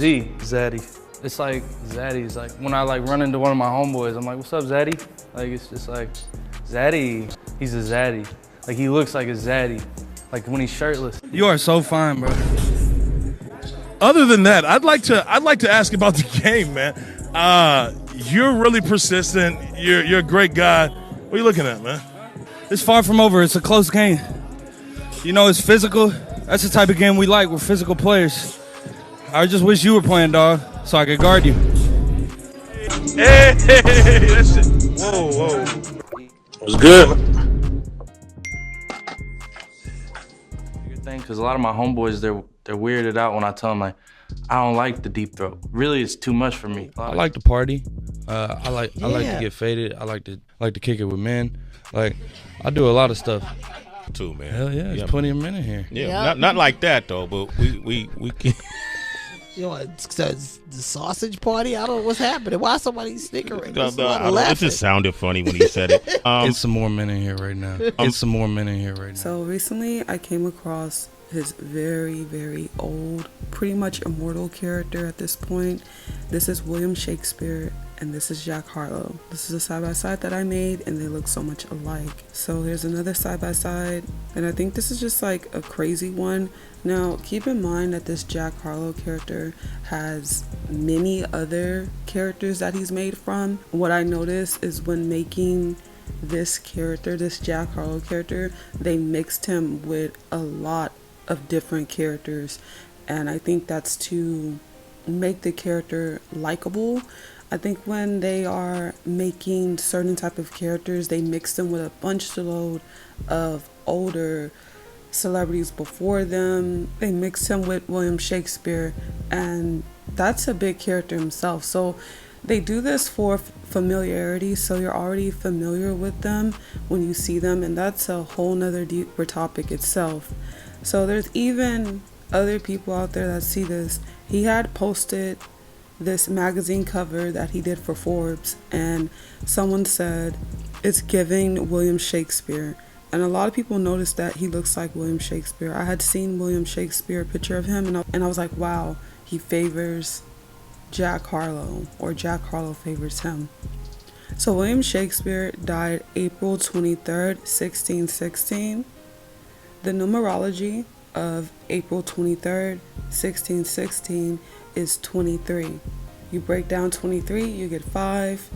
Z, Zaddy. It's like Zaddy. It's like when I like run into one of my homeboys, I'm like, what's up, Zaddy? Like, it's just like, Zaddy. He's a Zaddy. Like, he looks like a Zaddy. Like when he's shirtless. You are so fine, bro. Other than that, I'd like to ask about the game, man. You're really persistent. You're a great guy. What are you looking at, man? It's far from over. It's a close game. You know, it's physical. That's the type of game we like. We're physical players. I just wish you were playing, dog, so I could guard you. Hey, that shit. Whoa. It was good. Good thing, because a lot of my homeboys, they're weirded out when I tell them, like, I don't like the deep throat. Really, it's too much for me. I like to party. I like to get faded. I like to kick it with men. Like, I do a lot of stuff. Too, man. Hell yeah, there's plenty of men in here. Yeah, not like that though, but we can. You know, it's the sausage party. I don't know what's happening. Why is somebody snickering? It just sounded funny when he said it. Get some more men in here right now. So recently, I came across his very, very old, pretty much immortal character at this point. This is William Shakespeare, and this is Jack Harlow. This is a side-by-side that I made, and they look so much alike. So here's another side-by-side, and I think this is just like a crazy one. Now, keep in mind that this Jack Harlow character has many other characters that he's made from. What I noticed is when making this character, this Jack Harlow character, they mixed him with a lot of different characters, and I think that's to make the character likable. I think when they are making certain type of characters, they mix them with a bunch of older celebrities before them. They mix him with William Shakespeare, and that's a big character himself. So they do this for familiarity, so you're already familiar with them when you see them, and that's a whole nother deeper topic itself. So there's even other people out there that see this. He had posted this magazine cover that he did for Forbes, and someone said it's giving William Shakespeare, and a lot of people noticed that he looks like William Shakespeare. I had seen William Shakespeare, a picture of him, and I was like, wow, he favors Jack Harlow, or Jack Harlow favors him. So William Shakespeare died April 23rd, 1616. The numerology of April 23rd, 1616 is 23. You break down 23, you get 5.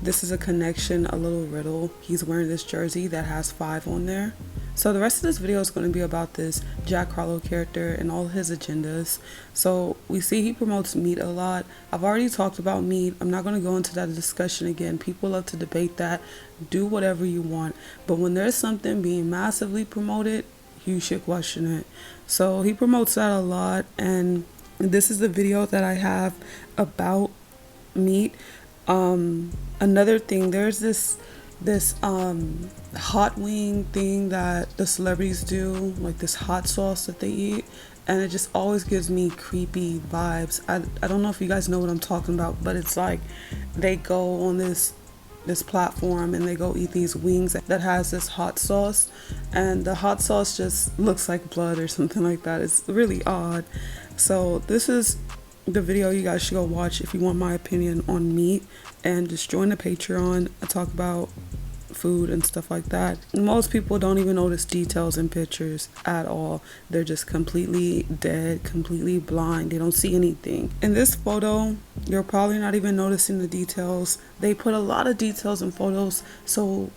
This is a connection, a little riddle. He's wearing this jersey that has 5 on there. So the rest of this video is going to be about this Jack Harlow character and all his agendas. So we see he promotes meat a lot. I've already talked about meat. I'm not going to go into that discussion again. People love to debate that. Do whatever you want. But when there's something being massively promoted, you should question it. So he promotes that a lot, and this is the video that I have about meat. Another thing, there's this hot wing thing that the celebrities do, like this hot sauce that they eat, and it just always gives me creepy vibes. I don't know if you guys know what I'm talking about, but it's like they go on this platform and they go eat these wings that has this hot sauce, and the hot sauce just looks like blood or something like that. It's really odd. So this is the video you guys should go watch if you want my opinion on meat, and just join the Patreon. I talk about food and stuff like that. Most people don't even notice details in pictures at all. They're just completely dead, completely blind. They don't see anything. In this photo, you're probably not even noticing the details. They put a lot of details in photos, so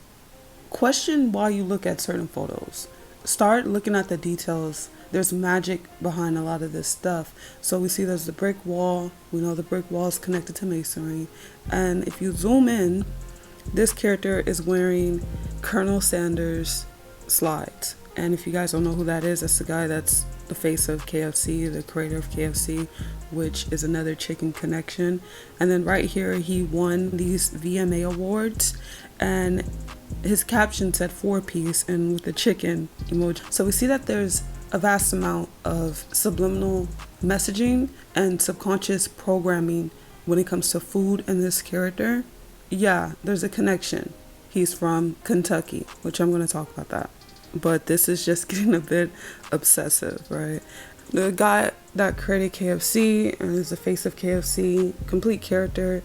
question why you look at certain photos. Start looking at the details. There's magic behind a lot of this stuff. So we see there's the brick wall. We know the brick wall is connected to masonry, and if you zoom in, this character is wearing Colonel Sanders slides. And if you guys don't know who that is, that's the guy that's the face of KFC, the creator of KFC, which is another chicken connection. And then right here, he won these VMA awards, and his caption said 4-piece and with the chicken emoji. So we see that there's a vast amount of subliminal messaging and subconscious programming when it comes to food and this character. Yeah, there's a connection. He's from Kentucky, which I'm going to talk about that. But this is just getting a bit obsessive, right? The guy that created KFC and is the face of KFC, complete character.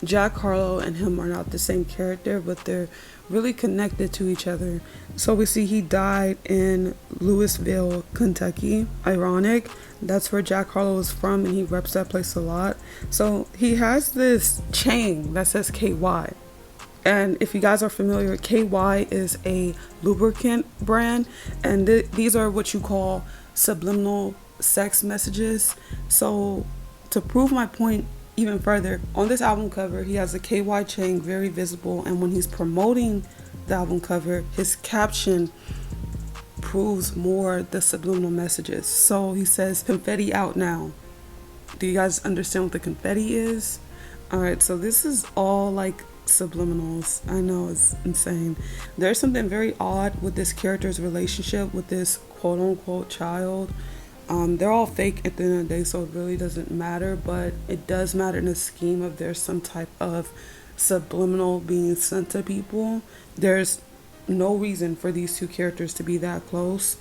Jack Harlow and him are not the same character, but they're really connected to each other. So we see he died in Louisville, Kentucky. Ironic. That's where Jack Harlow is from, and he reps that place a lot. So he has this chain that says KY. And if you guys are familiar, KY is a lubricant brand, and these are what you call subliminal sex messages. So to prove my point even further, on this album cover, he has a KY chain very visible, and when he's promoting the album cover, his caption proves more the subliminal messages. So he says, confetti out now. Do you guys understand what the confetti is? Alright, so this is all like subliminals. I know, it's insane. There's something very odd with this character's relationship with this quote unquote child. They're all fake at the end of the day, so it really doesn't matter, but it does matter in the scheme of there's some type of subliminal being sent to people. There's no reason for these two characters to be that close,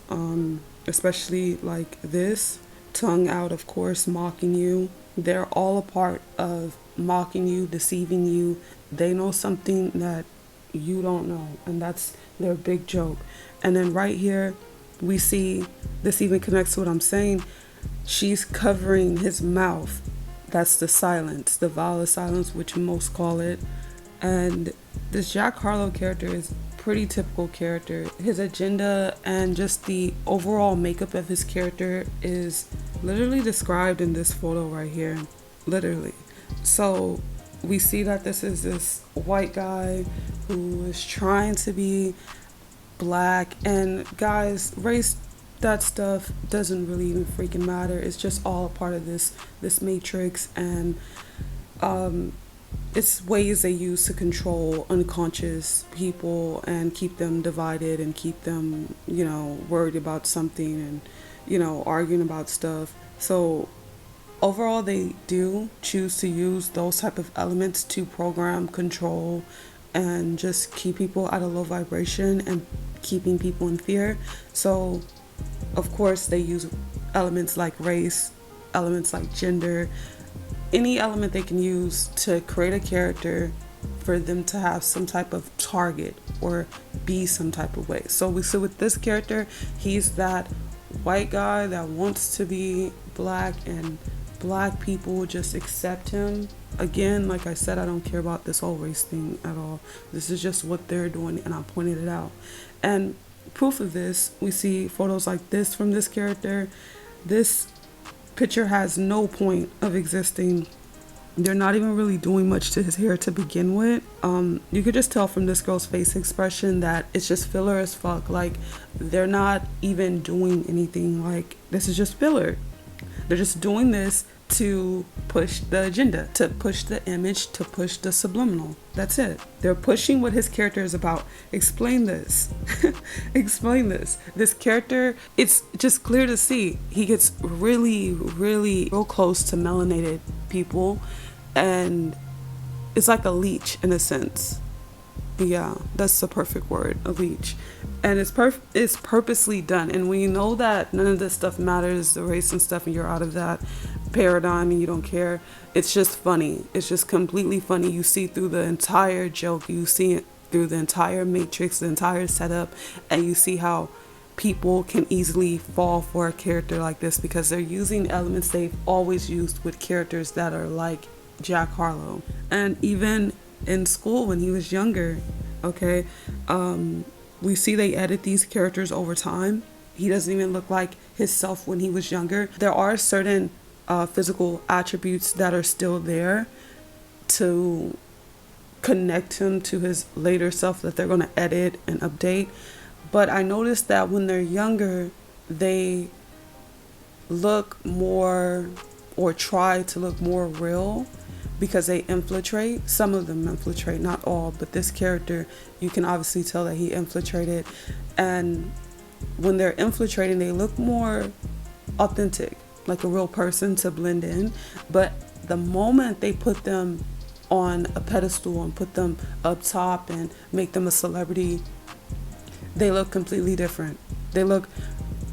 especially like this. Tongue out, of course, mocking you. They're all a part of mocking you, deceiving you. They know something that you don't know, and that's their big joke. And then right here, we see, this even connects to what I'm saying, she's covering his mouth. That's the silence, the vowel of silence, which most call it. And this Jack Harlow character is pretty typical character. His agenda and just the overall makeup of his character is literally described in this photo right here. Literally. So we see that this is this white guy who is trying to be black, and guys, race, that stuff doesn't really even freaking matter. It's just all a part of this matrix, and it's ways they use to control unconscious people and keep them divided and keep them, you know, worried about something and, you know, arguing about stuff. So overall, they do choose to use those type of elements to program, control, and just keep people at a low vibration and keeping people in fear. So of course they use elements like race, elements like gender, any element they can use to create a character for them to have some type of target or be some type of way. So we see with this character, he's that white guy that wants to be black, and black people just accept him. Again, like I said, I don't care about this whole race thing at all. This is just what they're doing, and I pointed it out. And proof of this, we see photos like this from this character. This picture has no point of existing. They're not even really doing much to his hair to begin with. You could just tell from this girl's face expression that it's just filler as fuck. Like, they're not even doing anything. Like, this is just filler. They're just doing this to push the agenda, to push the image, to push the subliminal. That's it. They're pushing what his character is about. Explain this. Explain this. This character, it's just clear to see. He gets really, really real close to melanated people, and it's like a leech in a sense. Yeah, that's the perfect word, a leech. And it's purposely done. And when you know that none of this stuff matters, the race and stuff, and you're out of that paradigm and you don't care, it's just funny. It's just completely funny. You see through the entire joke, you see it through the entire matrix, the entire setup, and you see how people can easily fall for a character like this because they're using elements they've always used with characters that are like Jack Harlow. And even in school when he was younger, okay, we see they edit these characters over time. He doesn't even look like his self when he was younger. There are certain physical attributes that are still there to connect him to his later self that they're going to edit and update. But I noticed that when they're younger, they look more, or try to look more real, because they infiltrate. Some of them infiltrate, not all, but this character, you can obviously tell that he infiltrated. And when they're infiltrating, they look more authentic, like a real person, to blend in. But the moment they put them on a pedestal and put them up top and make them a celebrity, they look completely different. They look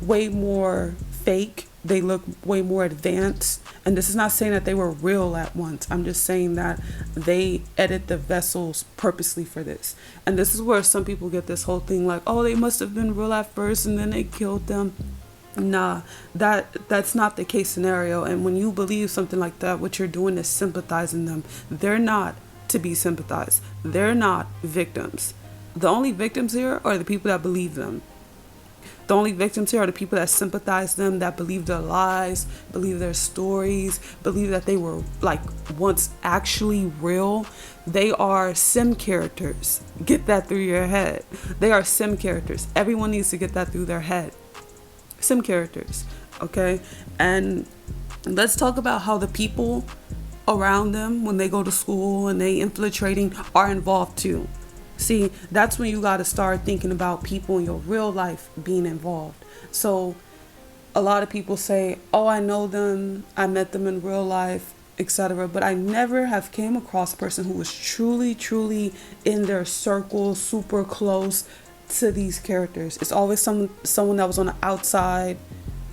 way more fake. They look way more advanced. And this is not saying that they were real at once. I'm just saying that they edit the vessels purposely for this. And this is where some people get this whole thing like, oh, they must have been real at first and then they killed them. Nah, that's not the case scenario. And when you believe something like that, what you're doing is sympathizing them. They're not to be sympathized. They're not victims. The only victims here are the people that believe them. The only victims here are the people that sympathize them, that believe their lies, believe their stories, believe that they were like once actually real. They are sim characters. Get that through your head. They are sim characters. Everyone needs to get that through their head. Sim characters, okay? And let's talk about how the people around them when they go to school and they infiltrating are involved too. See, that's when you got to start thinking about people in your real life being involved. So a lot of people say, oh, I know them, I met them in real life, etc. But I never have came across a person who was truly in their circle, super close to these characters. It's always someone that was on the outside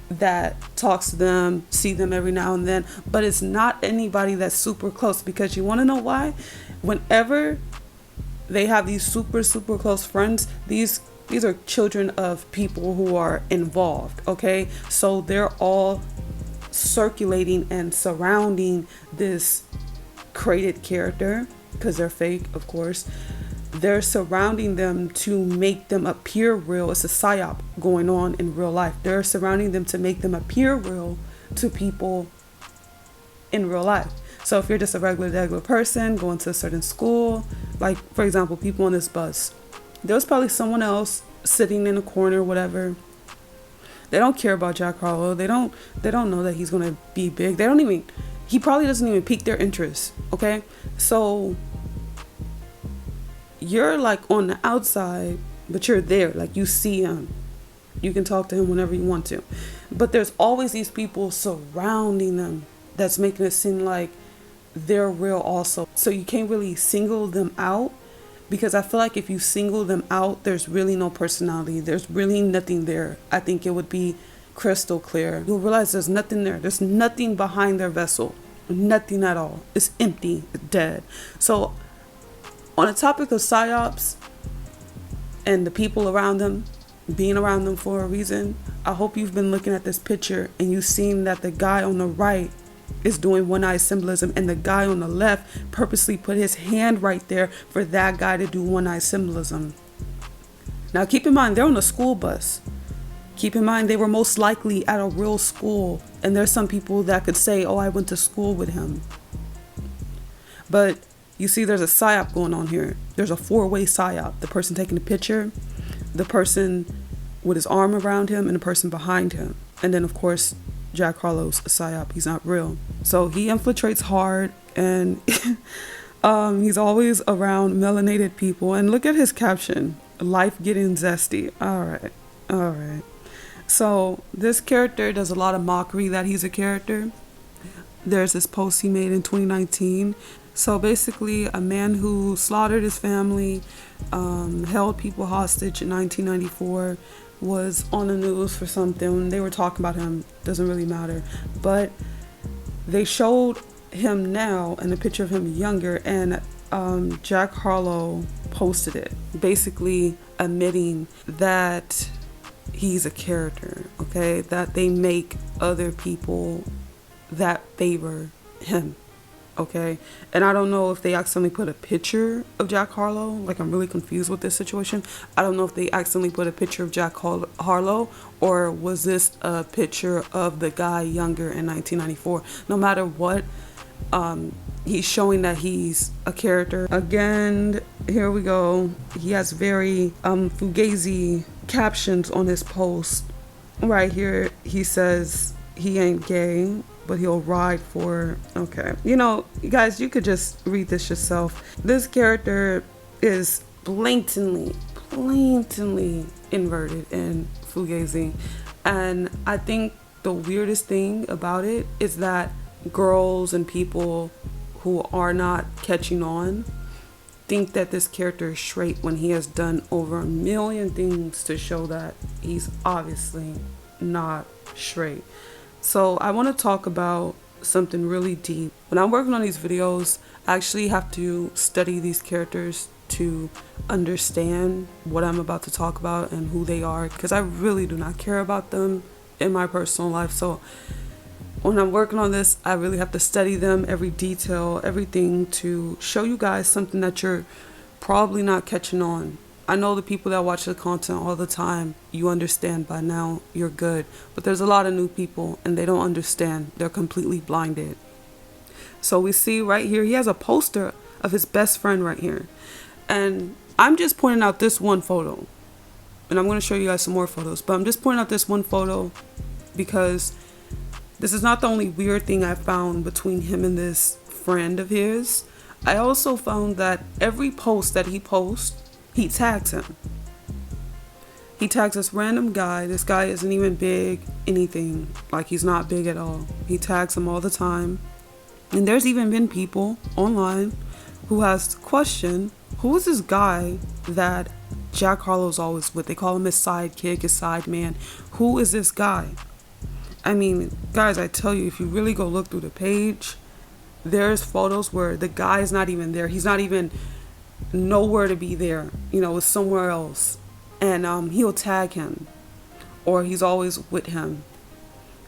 that talks to them, see them every now and then. But it's not anybody that's super close, because you want to know why? Whenever they have these super close friends, these are children of people who are involved, okay? So they're all circulating and surrounding this created character, because they're fake, of course. They're surrounding them to make them appear real. It's a psyop going on in real life. They're surrounding them to make them appear real to people in real life. So if you're just a regular person going to a certain school, like for example, people on this bus, there was probably someone else sitting in a corner, whatever. They don't care about Jack Harlow. They don't know that he's gonna be big. He probably doesn't even pique their interest. Okay, so you're like on the outside, but you're there, like you see him. You can talk to him whenever you want to, but there's always these people surrounding them that's making it seem like they're real also. So you can't really single them out, because I feel like if you single them out, there's really no personality. There's really nothing there. I think it would be crystal clear. You'll realize there's nothing there. There's nothing behind their vessel. Nothing at all. It's empty. It's dead. So on the topic of psyops and the people around them, being around them for a reason, I hope you've been looking at this picture and you've seen that the guy on the right is doing one-eye symbolism, and the guy on the left purposely put his hand right there for that guy to do one-eye symbolism. Now keep in mind, they're on a school bus. Keep in mind, they were most likely at a real school, and there's some people that could say, oh, I went to school with him. But you see, there's a psyop going on here. There's a four-way psyop. The person taking the picture, the person with his arm around him, and the person behind him. And then, of course, Jack Harlow's a psyop. He's not real. So he infiltrates hard, and he's always around melanated people. And look at his caption, life getting zesty. All right. So this character does a lot of mockery that he's a character. There's this post he made in 2019. So basically, a man who slaughtered his family, held people hostage in 1994, was on the news for something. They were talking about him. Doesn't really matter. But they showed him now and a picture of him younger, and Jack Harlow posted it, basically admitting that he's a character, okay? That they make other people that favor him. Okay, and I don't know if they accidentally put a picture of Jack Harlow. Like, I'm really confused with this situation. I don't know if they accidentally put a picture of Jack Harlow, or was this a picture of the guy younger in 1994. No matter what, he's showing that he's a character. Again, here we go. He has very fugazi captions on his post. Right here, he says he ain't gay, but he'll ride for, okay. You know, guys, you could just read this yourself. This character is blatantly inverted and fugazi. And I think the weirdest thing about it is that girls and people who are not catching on think that this character is straight when he has done over 1 million things to show that he's obviously not straight. So I want to talk about something really deep. When I'm working on these videos, I actually have to study these characters to understand what I'm about to talk about and who they are, because I really do not care about them in my personal life. So when I'm working on this, I really have to study them, every detail, everything, to show you guys something that you're probably not catching on. I know the people that watch the content all the time, you understand by now, you're good. But there's a lot of new people and they don't understand. They're completely blinded. So we see right here, he has a poster of his best friend right here. And I'm just pointing out this one photo. And I'm going to show you guys some more photos. But I'm just pointing out this one photo because this is not the only weird thing I found between him and this friend of his. I also found that every post that he posts, he tags him. He tags this random guy. This guy isn't even big, anything. Like, he's not big at all. He tags him all the time. And there's even been people online who has questioned, who is this guy that Jack Harlow's always with? They call him his sidekick, his side man. Who is this guy? I mean, guys, I tell you, if you really go look through the page, there's photos where the guy's not even there. He's not even nowhere to be there, you know, it's somewhere else. And he'll tag him, or he's always with him.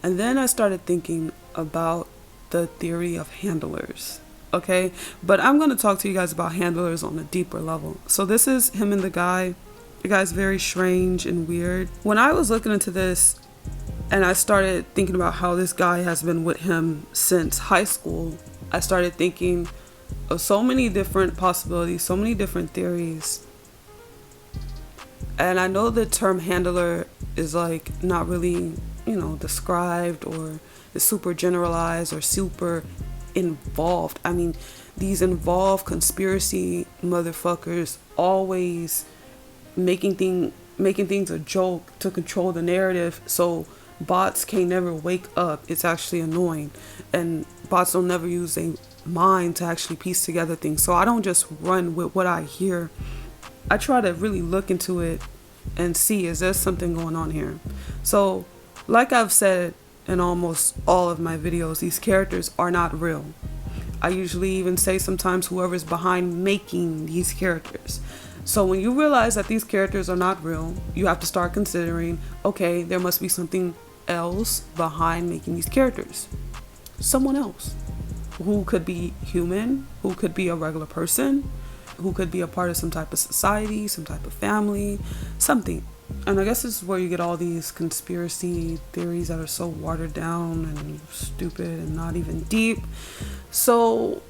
And then I started thinking about the theory of handlers. Okay, but I'm going to talk to you guys about handlers on a deeper level. So this is him and the guy. The guy's very strange and weird. When I was looking into this and I started thinking about how this guy has been with him since high school, I started thinking of so many different possibilities, so many different theories. And I know the term handler is like not really, you know, described, or is super generalized or super involved. I mean, these involved conspiracy motherfuckers always making things a joke to control the narrative, so bots can never wake up. It's actually annoying, and bots don't never use their mind to actually piece together things. So I don't just run with what I hear. I try to really look into it and see, is there something going on here? So like I've said in almost all of my videos, these characters are not real. I usually even say sometimes whoever's behind making these characters. So when you realize that these characters are not real, you have to start considering, okay, there must be something else behind making these characters. Someone else who could be human, who could be a regular person, who could be a part of some type of society, some type of family, something. And I guess this is where you get all these conspiracy theories that are so watered down and stupid and not even deep. So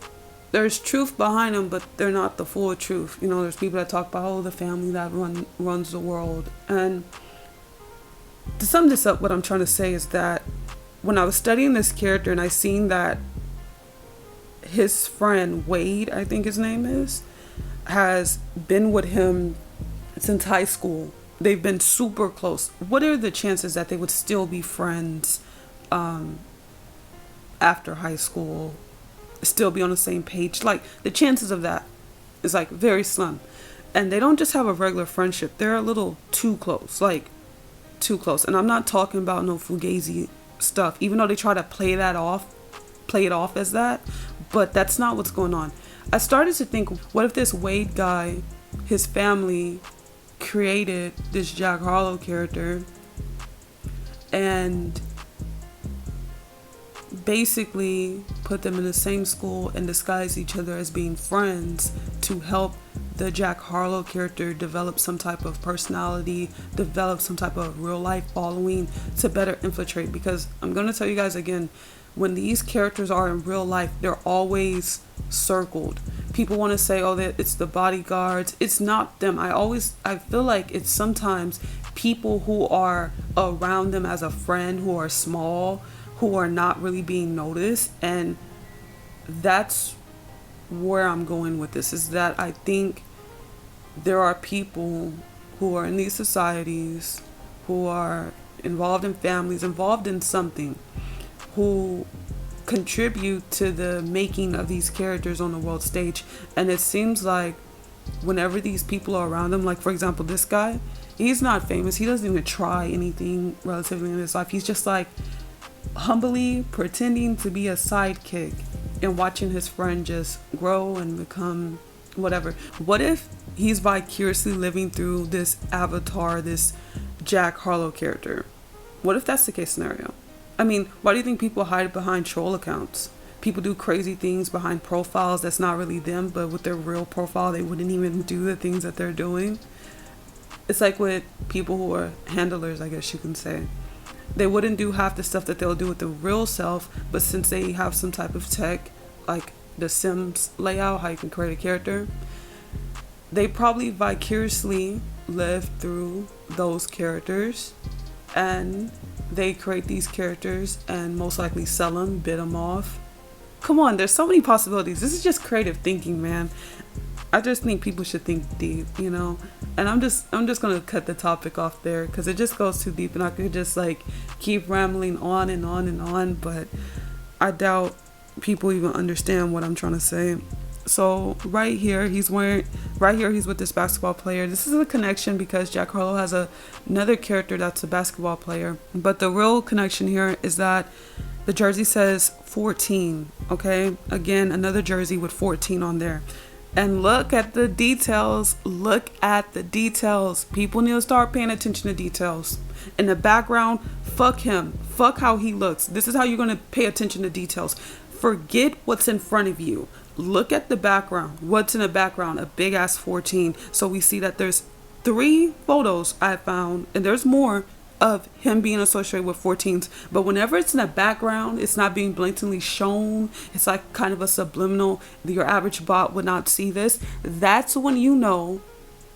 there's truth behind them, but they're not the full truth. You know, there's people that talk about, oh, the family that runs the world. And to sum this up, what I'm trying to say is that when I was studying this character and I seen that his friend, Wade, I think his name is, has been with him since high school. They've been super close. What are the chances that they would still be friends after high school, still be on the same page? Like, the chances of that is like very slim. And they don't just have a regular friendship. They're a little too close, like too close. And I'm not talking about no fugazi stuff, even though they try to play it off as that, but that's not what's going on. I started to think, what if this Wade guy, his family created this Jack Harlow character and basically put them in the same school and disguise each other as being friends to help the Jack Harlow character develop some type of personality, develop some type of real life following to better infiltrate. Because I'm going to tell you guys again, when these characters are in real life, they're always circled. People want to say, oh, that it's the bodyguards. It's not them. I feel like it's sometimes people who are around them as a friend, who are small, who are not really being noticed. And that's where I'm going with this, is that I think there are people who are in these societies, who are involved in families, involved in something, who contribute to the making of these characters on the world stage. And it seems like whenever these people are around them, like for example this guy, He's not famous. He doesn't even try anything relatively in his life. He's just like humbly pretending to be a sidekick and watching his friend just grow and become whatever. What if he's vicariously living through this avatar, this Jack Harlow character? What if that's the case scenario? I mean, why do you think people hide behind troll accounts? People do crazy things behind profiles that's not really them, but with their real profile, they wouldn't even do the things that they're doing. It's like with people who are handlers, I guess you can say. They wouldn't do half the stuff that they'll do with the real self, but since they have some type of tech, like the Sims layout, how you can create a character, they probably vicariously live through those characters, and they create these characters and most likely sell them, bid them off. Come on, there's so many possibilities. This is just creative thinking, man. I just think people should think deep, you know. And I'm just gonna cut the topic off there because it just goes too deep, and I could just like keep rambling on and on and on, but I doubt people even understand what I'm trying to say. So right here he's with this basketball player. This is a connection because Jack Harlow has another character that's a basketball player, but the real connection here is that the jersey says 14. Okay, again, another jersey with 14 on there. And look at the details. Look at the details. People need to start paying attention to details. In the background, fuck him. Fuck how he looks. This is how you're going to pay attention to details. Forget what's in front of you. Look at the background. What's in the background? A big ass 14. So we see that there's 3 photos I found, and there's more, of him being associated with 14s, but whenever it's in the background, it's not being blatantly shown. It's like kind of a subliminal. Your average bot would not see this. That's when you know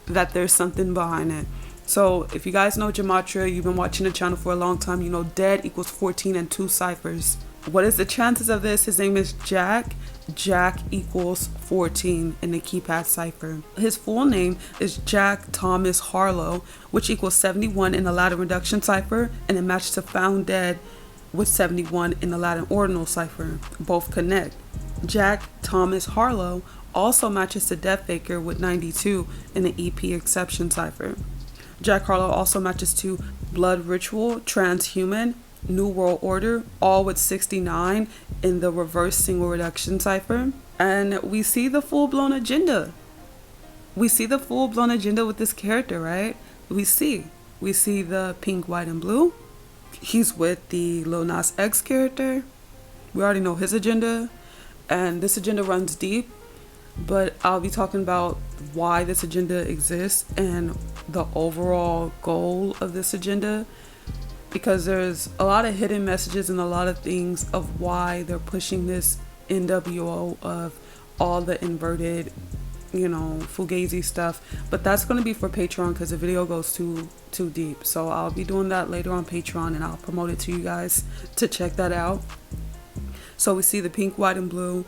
that there's something behind it. So if you guys know gematria, you've been watching the channel for a long time, you know dead equals 14 and 2 ciphers. What is the chances of this? His name is Jack. Jack equals 14 in the keypad cipher. His full name is Jack Thomas Harlow, which equals 71 in the Latin reduction cipher, and it matches to found dead with 71 in the Latin ordinal cipher. Both connect. Jack Thomas Harlow also matches to Death Faker with 92 in the EP exception cipher. Jack Harlow also matches to Blood Ritual, Transhuman, New World Order, all with 69 in the reverse single reduction cipher. And we see the full-blown agenda. We see the full-blown agenda with this character, right? We see the pink, white, and blue. He's with the Lil Nas X character. We already know his agenda. And this agenda runs deep. But I'll be talking about why this agenda exists and the overall goal of this agenda, because there's a lot of hidden messages and a lot of things of why they're pushing this NWO of all the inverted, you know, fugazi stuff. But that's going to be for Patreon because the video goes too deep. So I'll be doing that later on Patreon, and I'll promote it to you guys to check that out. So we see the pink, white, and blue.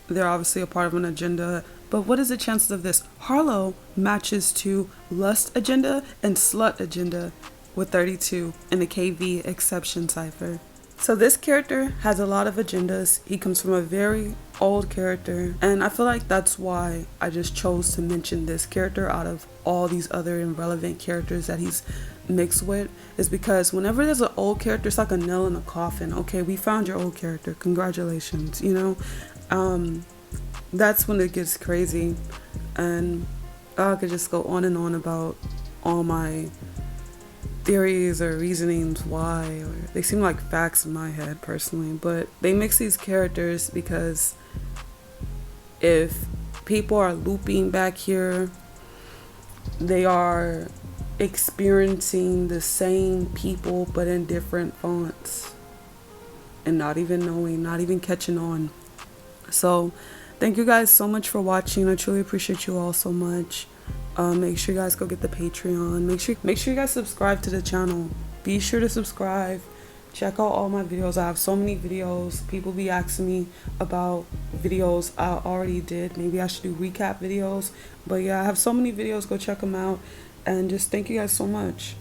They're obviously a part of an agenda. But what is the chances of this? Harlow matches to lust agenda and slut agenda with 32 in the KV exception cipher. So this character has a lot of agendas. He comes from a very old character, and I feel like that's why I just chose to mention this character out of all these other irrelevant characters that he's mixed with, is because whenever there's an old character, it's like a nail in a coffin. Okay, we found your old character, congratulations, you know. That's when it gets crazy, and I could just go on and on about all my theories or reasonings why, or they seem like facts in my head personally, but they mix these characters because if people are looping back here, they are experiencing the same people but in different fonts and not even knowing, not even catching on. So thank you guys so much for watching. I truly appreciate you all so much. Make sure you guys go get the Patreon. Make sure you guys subscribe to the channel. Be sure to subscribe. Check out all my videos. I have so many videos. People be asking me about videos I already did. Maybe I should do recap videos. But yeah, I have so many videos. Go check them out. And just thank you guys so much.